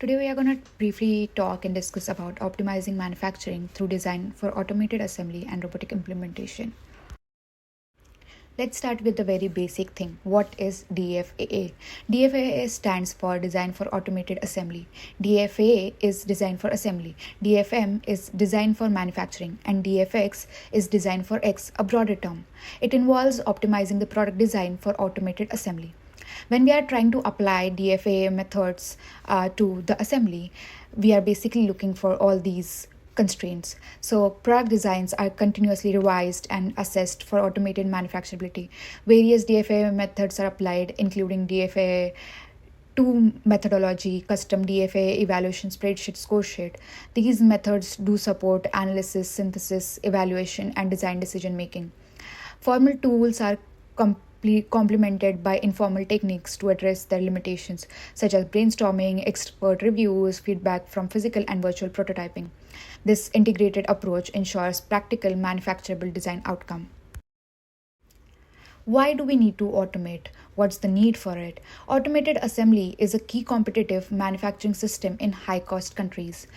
Today we are going to briefly talk and discuss about optimizing manufacturing through design for automated assembly and robotic implementation. Let's start with the very basic thing. What is DFAA? DFAA stands for Design for Automated Assembly. DFAA is Design for Assembly. DFM is Design for Manufacturing. And DFX is Design for X, a broader term. It involves optimizing the product design for automated assembly. When we are trying to apply DFA methods to the assembly, we are basically looking for all these constraints. So, product designs are continuously revised and assessed for automated manufacturability. Various DFA methods are applied, including DFA 2 methodology, custom DFA evaluation spreadsheet, score sheet. These methods do support analysis, synthesis, evaluation, and design decision making. Formal tools are complemented by informal techniques to address their limitations, such as brainstorming, expert reviews, feedback from physical and virtual prototyping. This integrated approach ensures practical manufacturable design outcome. Why do we need to automate? What's the need for it? Automated assembly is a key competitive manufacturing system in high-cost countries.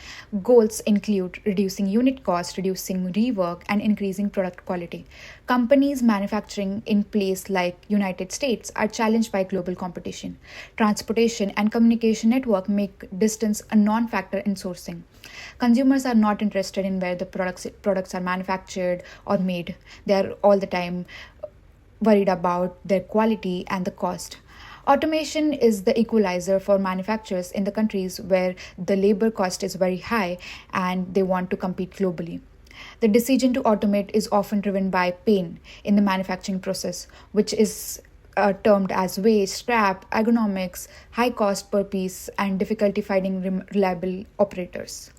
Goals include reducing unit cost, reducing rework, and increasing product quality. Companies manufacturing in places like United States are challenged by global competition. Transportation and communication network make distance a non-factor in sourcing. Consumers are not interested in where the products are manufactured or made. They are all the time worried about their quality and the cost. Automation is the equalizer for manufacturers in the countries where the labor cost is very high and they want to compete globally. The decision to automate is often driven by pain in the manufacturing process, which is termed as waste, scrap, ergonomics, high cost per piece, and difficulty finding reliable operators.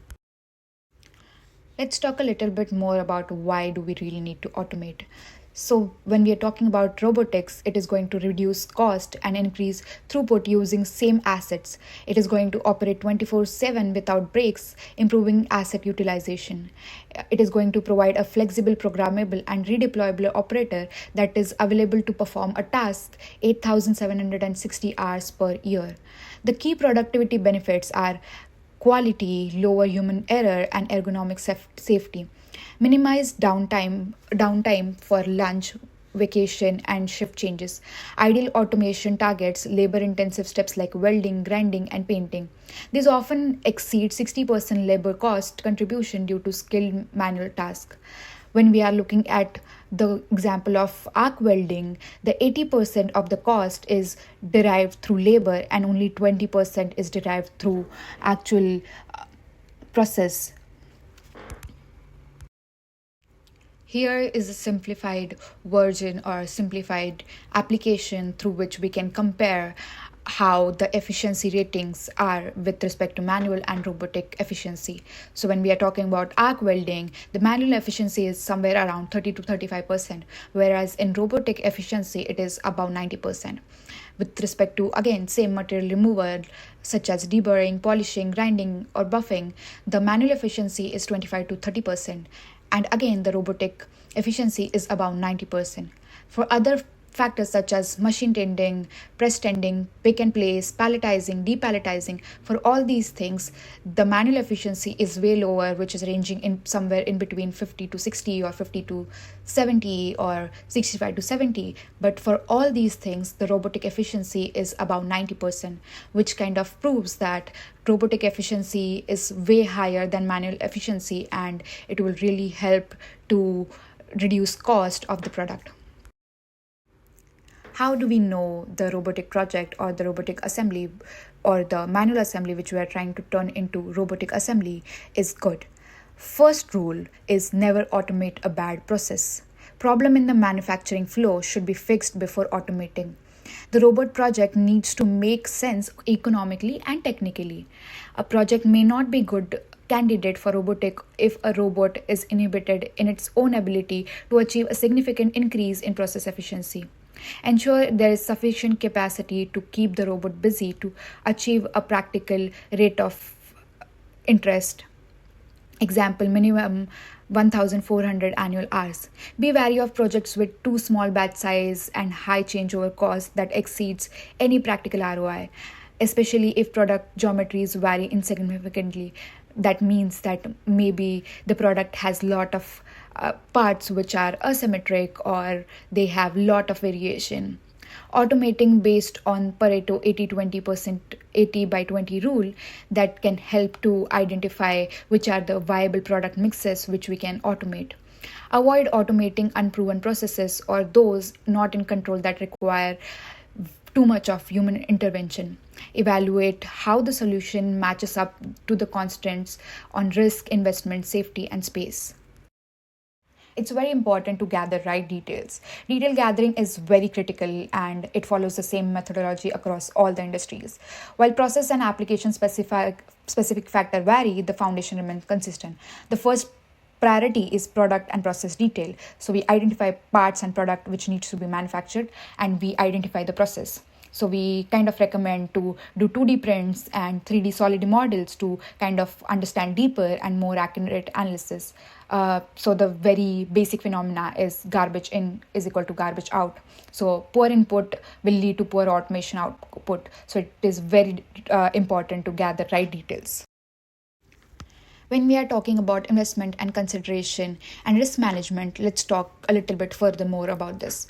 Let's talk a little bit more about why do we really need to automate. So when we are talking about robotics, it is going to reduce cost and increase throughput using same assets. It is going to operate 24/7 without breaks, improving asset utilization. It is going to provide a flexible, programmable, and redeployable operator that is available to perform a task 8,760 hours per year. The key productivity benefits are quality, lower human error, and ergonomic safety. Minimize downtime for lunch, vacation, and shift changes. Ideal automation targets labor intensive steps like welding, grinding, and painting. These often exceed 60% labor cost contribution due to skilled manual tasks. When we are looking at the example of arc welding, the 80% of the cost is derived through labor and only 20% is derived through actual process. Here is a simplified version or simplified application through which we can compare how the efficiency ratings are with respect to manual and robotic efficiency. So when we are talking about arc welding, the manual efficiency is somewhere around 30 to 35%, whereas in robotic efficiency it is above 90%. With respect to, again, same material removal such as deburring, polishing, grinding, or buffing, the manual efficiency is 25 to 30%. And again, the robotic efficiency is about 90%. For other factors such as machine tending, press tending, pick and place, palletizing, depalletizing, for all these things, the manual efficiency is way lower, which is ranging in somewhere in between 50 to 60 or 50 to 70 or 65 to 70. But for all these things, the robotic efficiency is about 90%, which kind of proves that robotic efficiency is way higher than manual efficiency and it will really help to reduce cost of the product. How do we know the robotic project or the robotic assembly or the manual assembly which we are trying to turn into robotic assembly is good? First rule is never automate a bad process. Problem in the manufacturing flow should be fixed before automating. The robot project needs to make sense economically and technically. A project may not be good candidate for robotic if a robot is inhibited in its own ability to achieve a significant increase in process efficiency. Ensure there is sufficient capacity to keep the robot busy to achieve a practical rate of interest. Example, minimum 1,400 annual hours. Be wary of projects with too small batch size and high changeover cost that exceeds any practical ROI. especially if product geometries vary insignificantly. That means that maybe the product has lot of parts which are asymmetric, or they have lot of variation. Automating based on Pareto 80-20%, 80 by 20 rule, that can help to identify which are the viable product mixes which we can automate. Avoid automating unproven processes or those not in control that require too much of human intervention. Evaluate how the solution matches up to the constraints on risk, investment, safety, and space. It's very important to gather right details. Detail gathering is very critical and it follows the same methodology across all the industries. While process and application specific factor vary, the foundation remains consistent. The first priority is product and process detail. So we identify parts and product which needs to be manufactured, and we identify the process. So we kind of recommend to do 2D prints and 3D solid models to kind of understand deeper and more accurate analysis. So the very basic phenomena is garbage in is equal to garbage out. So poor input will lead to poor automation output. So it is very important to gather right details. When we are talking about investment and consideration and risk management, let's talk a little bit further more about this.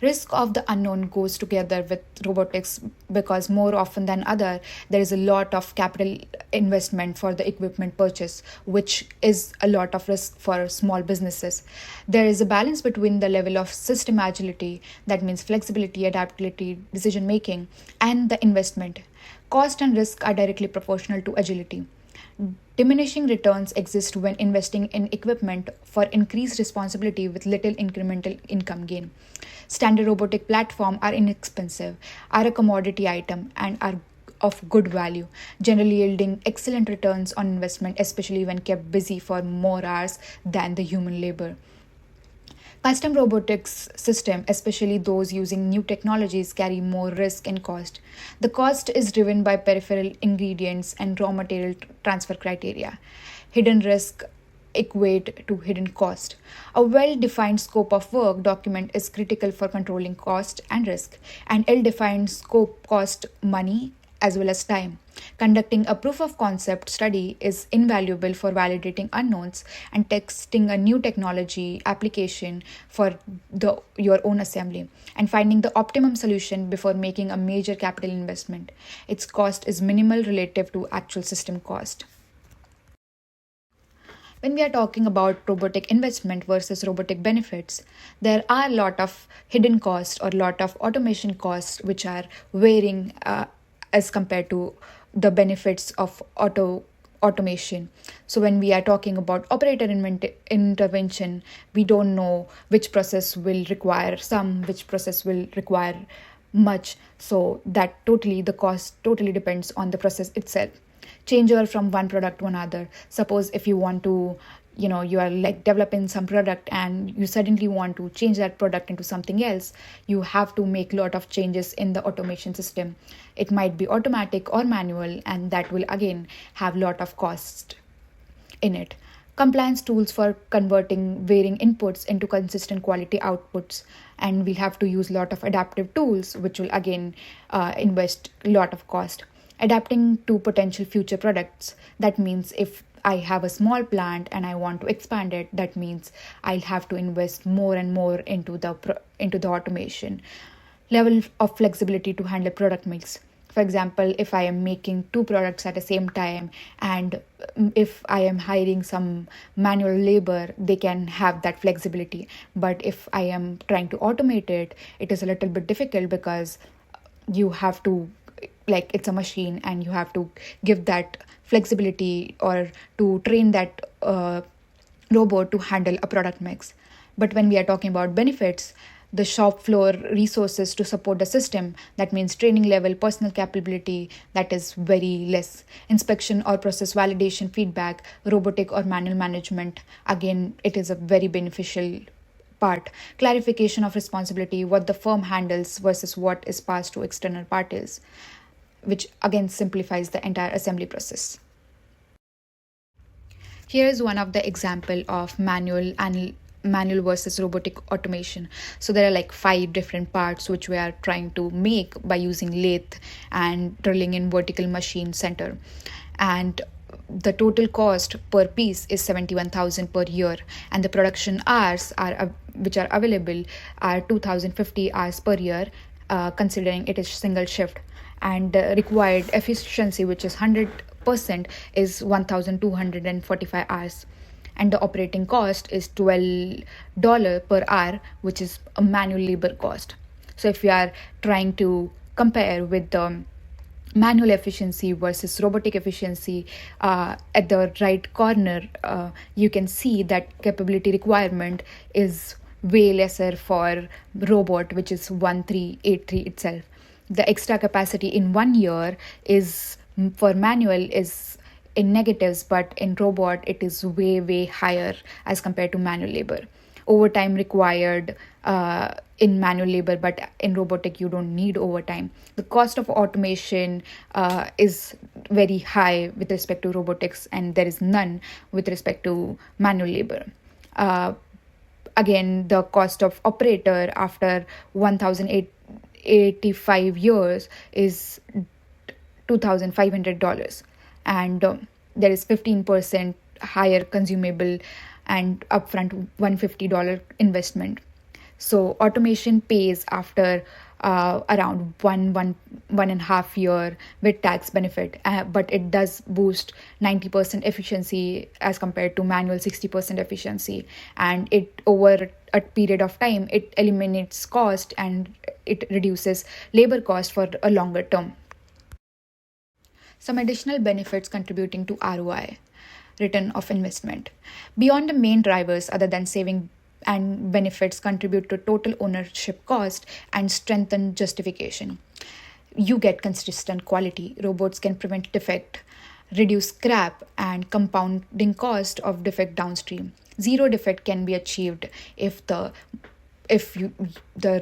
Risk of the unknown goes together with robotics because more often than other, there is a lot of capital investment for the equipment purchase, which is a lot of risk for small businesses. There is a balance between the level of system agility, that means flexibility, adaptability, decision making, and the investment. Cost and risk are directly proportional to agility. Diminishing returns exist when investing in equipment for increased responsibility with little incremental income gain. Standard robotic platforms are inexpensive, are a commodity item, and are of good value, generally yielding excellent returns on investment, especially when kept busy for more hours than the human labor. Custom robotics systems, especially those using new technologies, carry more risk and cost. The cost is driven by peripheral ingredients and raw material transfer criteria. Hidden risk equate to hidden cost. A well-defined scope of work document is critical for controlling cost and risk. An ill-defined scope costs money as well as time. Conducting a proof of concept study is invaluable for validating unknowns and testing a new technology application for your own assembly, and finding the optimum solution before making a major capital investment. Its cost is minimal relative to actual system cost. When we are talking about robotic investment versus robotic benefits, there are a lot of hidden costs or lot of automation costs which are varying as compared to the benefits of automation. So when we are talking about operator intervention, we don't know which process will require some, which process will require much. So that totally the cost totally depends on the process itself. Changeover from one product to another. Suppose if you want to, you are like developing some product and you suddenly want to change that product into something else, you have to make a lot of changes in the automation system. It might be automatic or manual, and that will again have a lot of cost in it. Compliance tools for converting varying inputs into consistent quality outputs, and we'll have to use a lot of adaptive tools which will again invest a lot of cost. Adapting to potential future products, that means if I have a small plant and I want to expand it, that means I'll have to invest more and more into the automation. Level of flexibility to handle product mix. For example, if I am making two products at the same time, and if I am hiring some manual labor, they can have that flexibility. But if I am trying to automate it, it is a little bit difficult because you have to, like, it's a machine and you have to give that flexibility or to train that robot to handle a product mix. But when we are talking about benefits, the shop floor resources to support the system, that means training level, personal capability, that is very less. Inspection or process validation feedback, robotic or manual management, again it is a very beneficial part. Clarification of responsibility, what the firm handles versus what is passed to external parties, which again simplifies the entire assembly process. Here is one of the example of manual manual versus robotic automation. So there are like 5 different parts which we are trying to make by using lathe and drilling in vertical machine center. And the total cost per piece is 71,000 per year, and the production hours which are available are 2,050 hours per year, considering it is single shift. And required efficiency, which is 100%, is 1,245 hours. And the operating cost is $12 per hour, which is a manual labor cost. So if we are trying to compare with the manual efficiency versus robotic efficiency, at the right corner, you can see that capability requirement is way lesser for robot, which is 1383 itself. The extra capacity in 1 year is for manual is in negatives, but in robot it is way higher as compared to manual labor. Overtime required in manual labor, but in robotic you don't need overtime. The cost of automation is very high with respect to robotics, and there is none with respect to manual labor. Again, the cost of operator after 1,085 years is $2,500, and there is 15% higher consumable and upfront $150 investment. So automation pays after around one and a half year with tax benefit, but it does boost 90% efficiency as compared to manual 60% efficiency, and it over a period of time it eliminates cost and it reduces labor cost for a longer term. Some additional benefits contributing to ROI, return of investment. Beyond the main drivers other than saving and benefits contribute to total ownership cost and strengthen justification. You get consistent quality. Robots can prevent defect, reduce scrap, and compounding cost of defect downstream. Zero defect can be achieved if the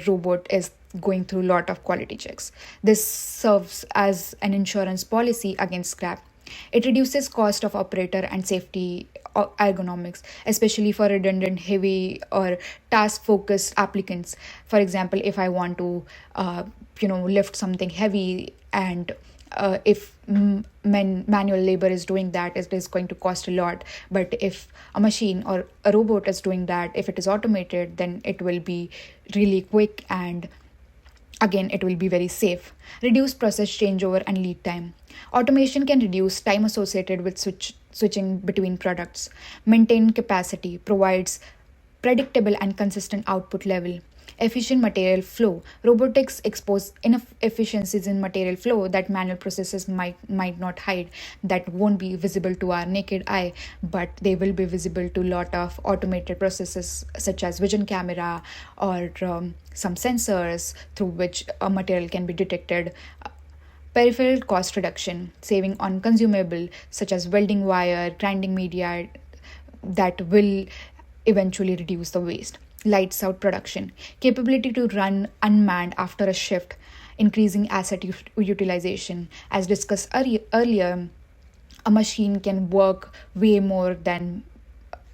robot is going through a lot of quality checks. This serves as an insurance policy against scrap. It reduces cost of operator and safety ergonomics, especially for redundant, heavy, or task-focused applicants. For example, if I want to, lift something heavy, and if manual labor is doing that, it is going to cost a lot. But if a machine or a robot is doing that, if it is automated, then it will be really quick, and again, it will be very safe. Reduce process changeover and lead time. Automation can reduce time associated with switching between products. Maintain capacity, provides predictable and consistent output level. Efficient material flow. Robotics expose inefficiencies in material flow that manual processes might not hide, that won't be visible to our naked eye, but they will be visible to a lot of automated processes such as vision camera or some sensors through which a material can be detected. Peripheral cost reduction, saving on consumable such as welding wire, grinding media, that will eventually reduce the waste. Lights out production, capability to run unmanned after a shift, increasing asset utilization. As discussed earlier, a machine can work way more than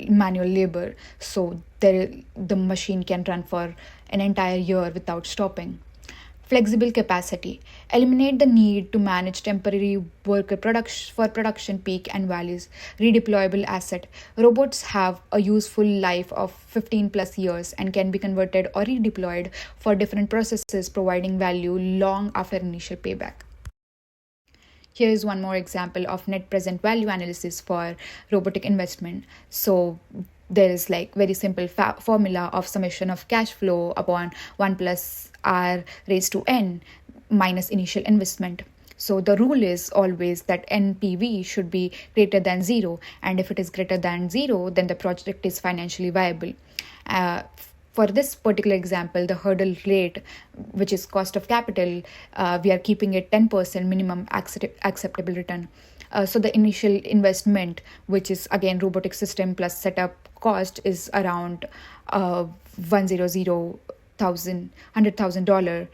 manual labor, so the machine can run for an entire year without stopping. Flexible capacity. Eliminate the need to manage temporary worker for production peak and valleys. Redeployable asset. Robots have a useful life of 15 plus years and can be converted or redeployed for different processes, providing value long after initial payback. Here is one more example of net present value analysis for robotic investment. So there is like very simple formula of summation of cash flow upon 1 plus r raised to n minus initial investment. So the rule is always that NPV should be greater than 0, and if it is greater than 0, then the project is financially viable. For this particular example, the hurdle rate, which is cost of capital, we are keeping it 10% minimum acceptable return. So the initial investment, which is again robotic system plus setup cost, is around $100,000,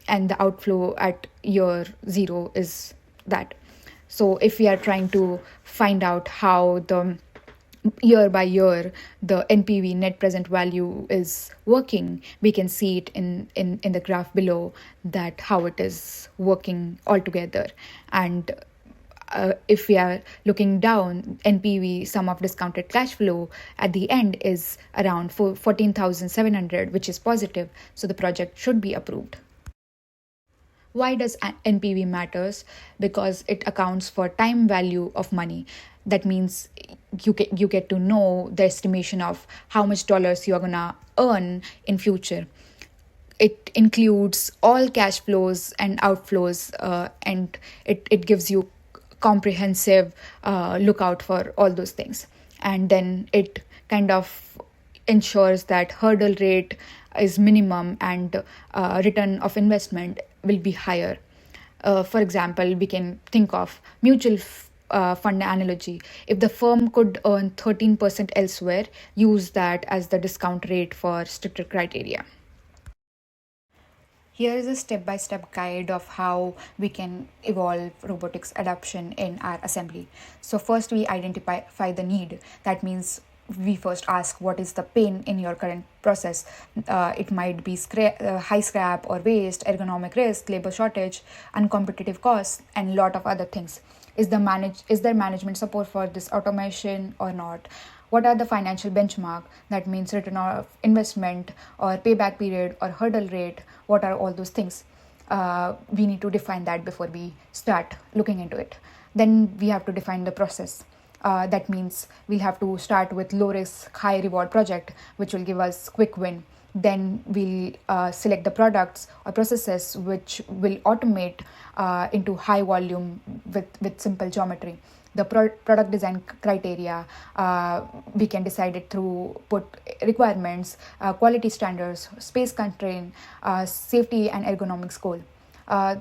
and the outflow at year 0 is that. So if we are trying to find out how the year by year the NPV, net present value, is working. We can see it in the graph below, that how it is working altogether. And if we are looking down, NPV, sum of discounted cash flow, at the end is around 14,700, which is positive, so the project should be approved. Why does NPV matters? Because it accounts for time value of money. That means you get to know the estimation of how much dollars you're gonna earn in future. It includes all cash flows and outflows, and it gives you comprehensive lookout for all those things. And then it kind of ensures that hurdle rate is minimum, and return of investment will be higher. For example, we can think of fund analogy. If the firm could earn 13% elsewhere, use that as the discount rate for stricter criteria. Here is a step by step guide of how we can evolve robotics adoption in our assembly. So, first we identify the need. That means we first ask what is the pain in your current process. It might be high scrap or waste, ergonomic risk, labor shortage, uncompetitive costs, and a lot of other things. Is there management support for this automation or not? What are the financial benchmark? That means return of investment or payback period or hurdle rate. What are all those things? We need to define that before we start looking into it. Then we have to define the process. That means we'll have to start with low risk, high reward project, which will give us quick win. Then we'll select the products or processes which will automate into high volume with simple geometry. The product design criteria, we can decide it through put requirements, quality standards, space constraint, safety and ergonomics goal.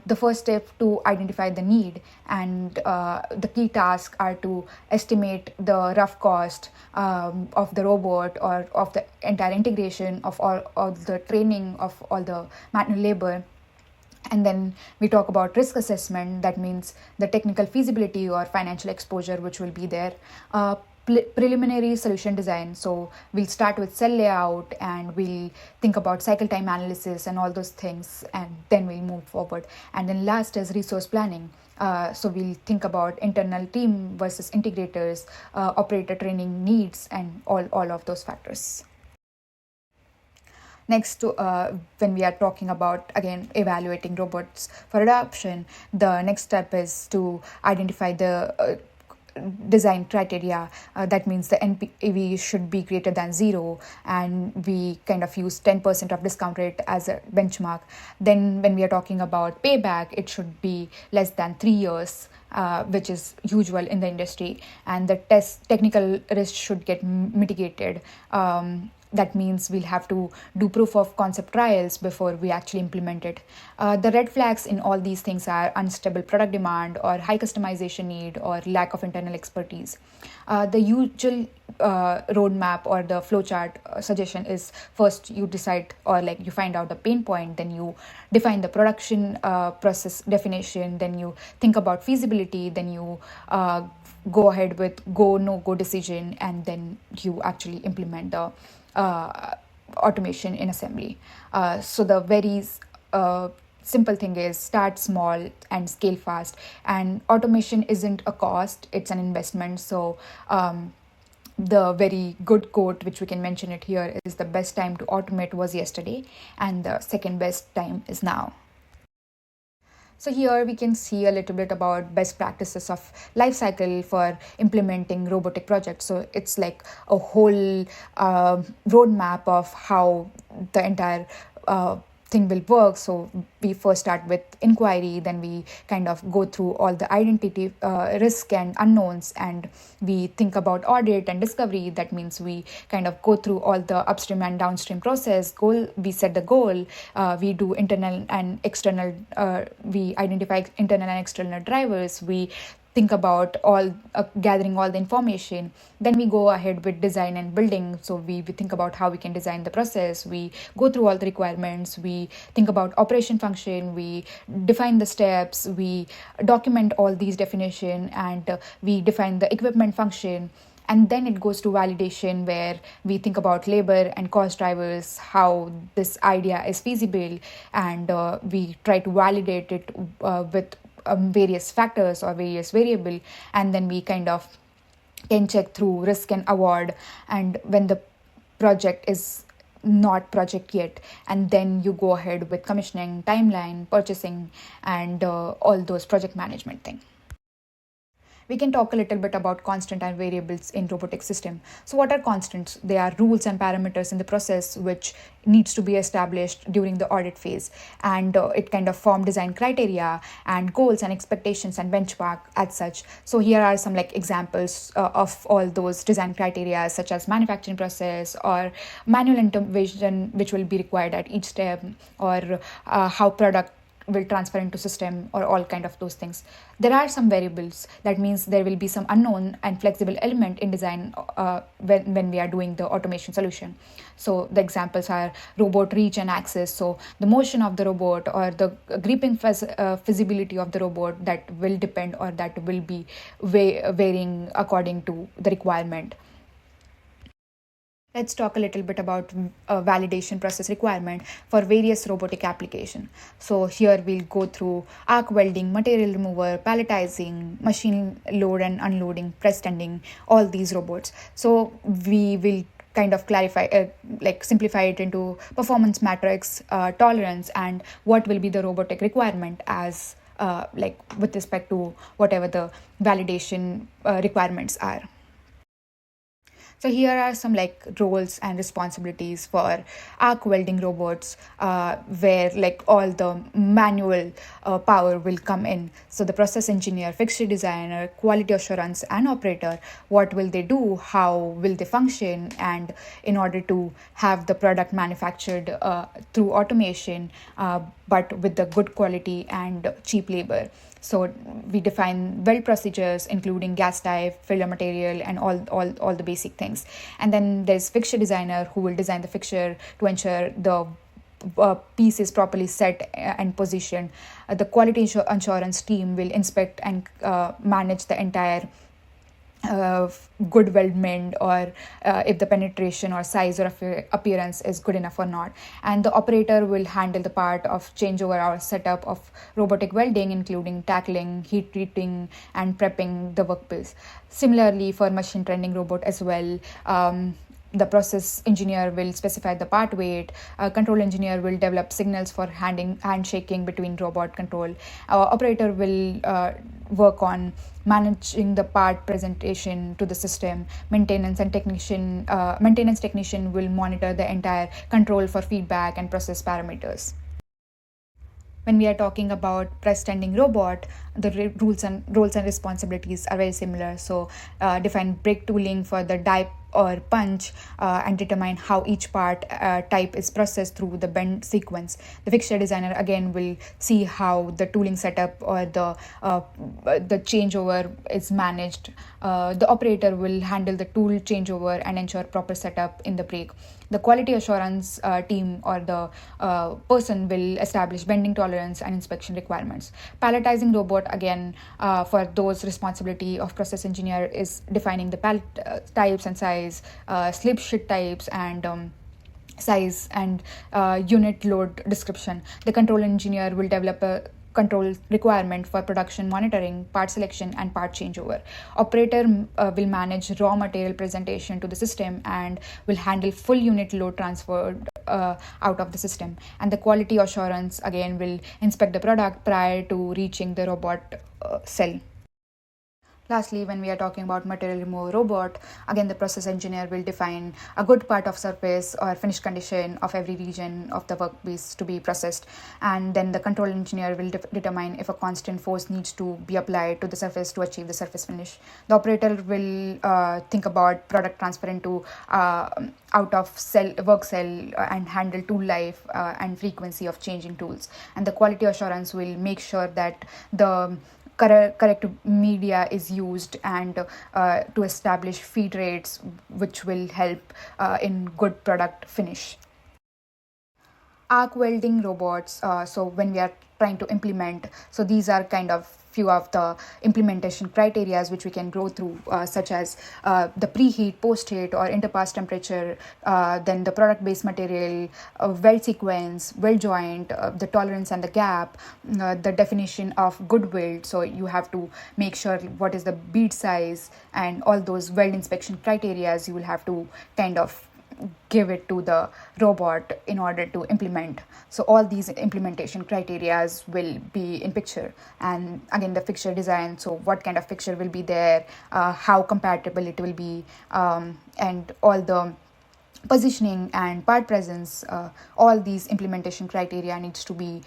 The first step to identify the need, and the key tasks are to estimate the rough cost of the robot, or of the entire integration of all of the training of all the manual labor. And then we talk about risk assessment. That means the technical feasibility or financial exposure which will be there. Preliminary solution design. So we'll start with cell layout, and we'll think about cycle time analysis and all those things, and then we'll move forward. And then last is resource planning. So we'll think about internal team versus integrators, operator training needs, and all of those factors. Next, when we are talking about, again, evaluating robots for adoption, the next step is to identify the design criteria. That means the NPV should be greater than 0, and we kind of use 10% of discount rate as a benchmark. Then when we are talking about payback, it should be less than 3 years, which is usual in the industry, and the technical risk should get mitigated. That means we'll have to do proof of concept trials before we actually implement it. The red flags in all these things are unstable product demand, or high customization need, or lack of internal expertise. The usual roadmap or the flowchart suggestion is, first you decide, or like you find out the pain point, then you define the production process definition, then you think about feasibility, then you go ahead with go no go decision, and then you actually implement the automation in assembly. So the very simple thing is start small and scale fast. And automation isn't a cost, it's an investment. So the very good quote which we can mention it here is, the best time to automate was yesterday, and the second best time is now. So here we can see a little bit about best practices of life cycle for implementing robotic projects. So it's like a whole roadmap of how the entire thing will work. So we first start with inquiry, then we kind of go through all the identity risk and unknowns, and we think about audit and discovery. That means we kind of go through all the upstream and downstream process. We set the goal, we do internal and external, we identify internal and external drivers, we think about all gathering all the information. Then we go ahead with design and building. So we think about how we can design the process, we go through all the requirements, we think about operation function, we define the steps, we document all these definition, and we define the equipment function. And then it goes to validation, where we think about labor and cost drivers, how this idea is feasible, and we try to validate it with various factors or various variable, and then we kind of can check through risk and award, and when the project is not project yet, and then you go ahead with commissioning, timeline, purchasing, and all those project management thing. We can talk a little bit about constant and variables in robotic system. So what are constants? They are rules and parameters in the process which needs to be established during the audit phase, and it kind of form design criteria and goals and expectations and benchmark as such. So here are some like examples of all those design criteria, such as manufacturing process or manual intervention which will be required at each step, or how product will transfer into system, or all kind of those things. There are some variables, that means there will be some unknown and flexible element in design when we are doing the automation solution. So the examples are robot reach and access, so the motion of the robot or the gripping feasibility of the robot, that will depend, or that will be varying according to the requirement. Let's talk a little bit about validation process requirement for various robotic application. So here we'll go through arc welding, material remover, palletizing, machine load and unloading, press tending, all these robots. So we will kind of clarify, like simplify it into performance matrix, tolerance, and what will be the robotic requirement as like with respect to whatever the validation requirements are. So here are some like roles and responsibilities for arc welding robots, where like all the manual power will come in. So the process engineer, fixture designer, quality assurance, and operator, what will they do? How will they function? And in order to have the product manufactured through automation, but with the good quality and cheap labor. So we define weld procedures, including gas type, filler material, and all the basic things. And then there's fixture designer, who will design the fixture to ensure the piece is properly set and positioned. The quality assurance team will inspect and manage the entire good weldment, or if the penetration or size or appearance is good enough or not. And the operator will handle the part of changeover or setup of robotic welding, including tackling, heat treating, and prepping the workpiece. Similarly, for machine trending robot as well, the process engineer will specify the part weight. Control engineer will develop signals for handshaking between robot control. Operator will work on managing the part presentation to the system. Maintenance technician will monitor the entire control for feedback and process parameters. When we are talking about press tending robot, the rules and roles and responsibilities are very similar. So define brake tooling for the die or punch, and determine how each part type is processed through the bend sequence. The fixture designer again will see how the tooling setup or the changeover is managed. The operator will handle the tool changeover and ensure proper setup in the brake. The quality assurance team or the person will establish bending tolerance and inspection requirements. Palletizing robot, again, for those responsibility of process engineer, is defining the pallet types and size, slip sheet types, and size and unit load description. The control engineer will develop a control requirement for production monitoring, part selection, and part changeover. Operator will manage raw material presentation to the system and will handle full unit load transferred out of the system. And the quality assurance again will inspect the product prior to reaching the robot cell. Lastly, when we are talking about material removal robot, again the process engineer will define a good part of surface or finished condition of every region of the workpiece to be processed, and then the control engineer will determine if a constant force needs to be applied to the surface to achieve the surface finish. The operator will think about product transfer into out of cell work cell and handle tool life and frequency of changing tools. And the quality assurance will make sure that the correct media is used, and to establish feed rates, which will help in good product finish. Arc welding robots, so when we are trying to implement, so these are kind of few of the implementation criteria which we can go through, such as the preheat, post-heat, or interpass temperature, then the product-based material, weld sequence, weld joint, the tolerance and the gap, the definition of good weld. So you have to make sure what is the bead size, and all those weld inspection criteria you will have to kind of give it to the robot in order to implement. So all these implementation criteria will be in picture. And again, the fixture design, so what kind of fixture will be there, how compatible it will be, and all the positioning and part presence, all these implementation criteria needs to be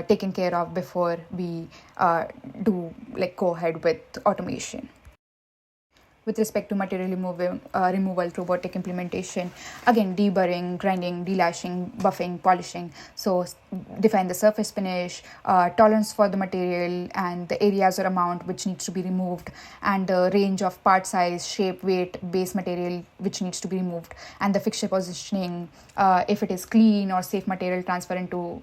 taken care of before we go ahead with automation. With respect to material removal, robotic implementation, again, deburring, grinding, delashing, buffing, polishing. So define the surface finish, tolerance for the material, and the areas or amount which needs to be removed, and the range of part size, shape, weight, base material which needs to be removed, and the fixture positioning, if it is clean or safe material transfer into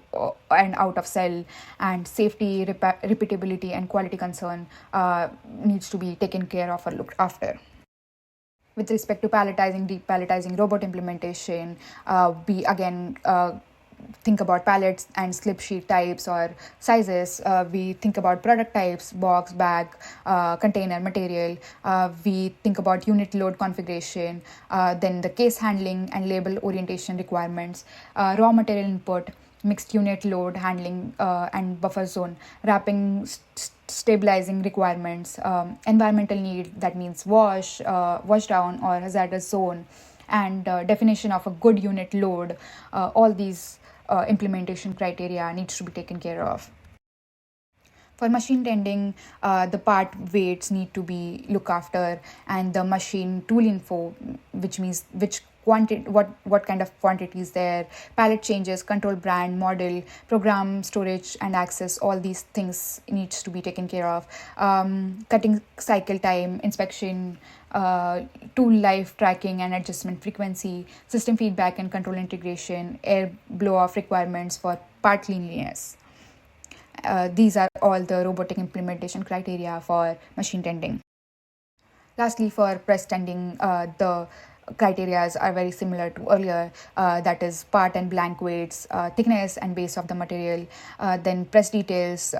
and out of cell, and safety, repeatability, and quality concern needs to be taken care of or looked after. With respect to palletizing, depalletizing, robot implementation, we again think about pallets and slip sheet types or sizes. We think about product types, box, bag, container, material. We think about unit load configuration, then the case handling and label orientation requirements, raw material input, mixed unit load handling and buffer zone, wrapping, stabilizing requirements, environmental need, that means wash down or hazardous zone, and definition of a good unit load. All these implementation criteria needs to be taken care of. For machine tending, the part weights need to be looked after, and the machine tool info, which means what kind of quantities there, pallet changes, control brand, model, program, storage and access, all these things needs to be taken care of. Cutting cycle time, inspection, tool life tracking and adjustment frequency, system feedback and control integration, air blow off requirements for part cleanliness. These are all the robotic implementation criteria for machine tending. Lastly, for press tending, the criteria are very similar to earlier, that is part and blank weights, thickness and base of the material, then press details,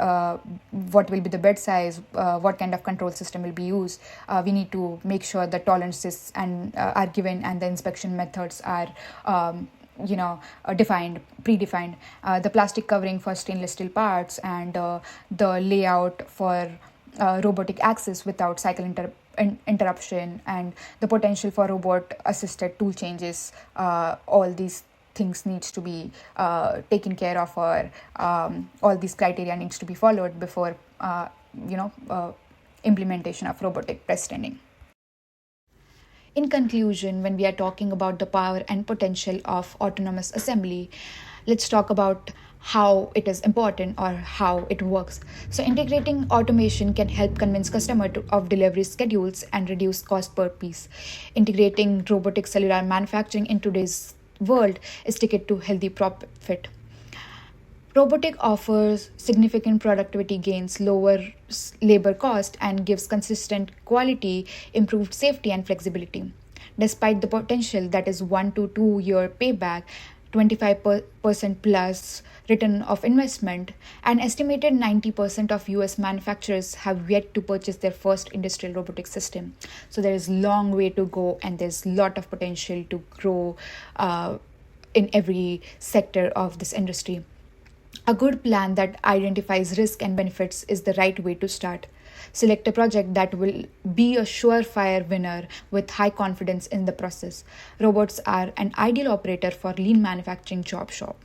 what will be the bed size, what kind of control system will be used. We need to make sure the tolerances and are given, and the inspection methods are predefined, the plastic covering for stainless steel parts, and the layout for robotic access without cycle interruption, and the potential for robot assisted tool changes. All these things needs to be taken care of, or all these criteria needs to be followed before implementation of robotic press tending. In conclusion, when we are talking about the power and potential of autonomous assembly, let's talk about how it is important or how it works. So integrating automation can help convince customer of delivery schedules and reduce cost per piece. Integrating robotic cellular manufacturing in today's world is ticket to healthy profit. Robotic offers significant productivity gains, lower labor cost, and gives consistent quality, improved safety, and flexibility. Despite the potential that is 1 to 2 year payback, 25% plus return of investment, an estimated 90% of US manufacturers have yet to purchase their first industrial robotic system. So there is a long way to go, and there's a lot of potential to grow in every sector of this industry. A good plan that identifies risk and benefits is the right way to start. Select a project that will be a surefire winner with high confidence in the process. Robots are an ideal operator for lean manufacturing job shop.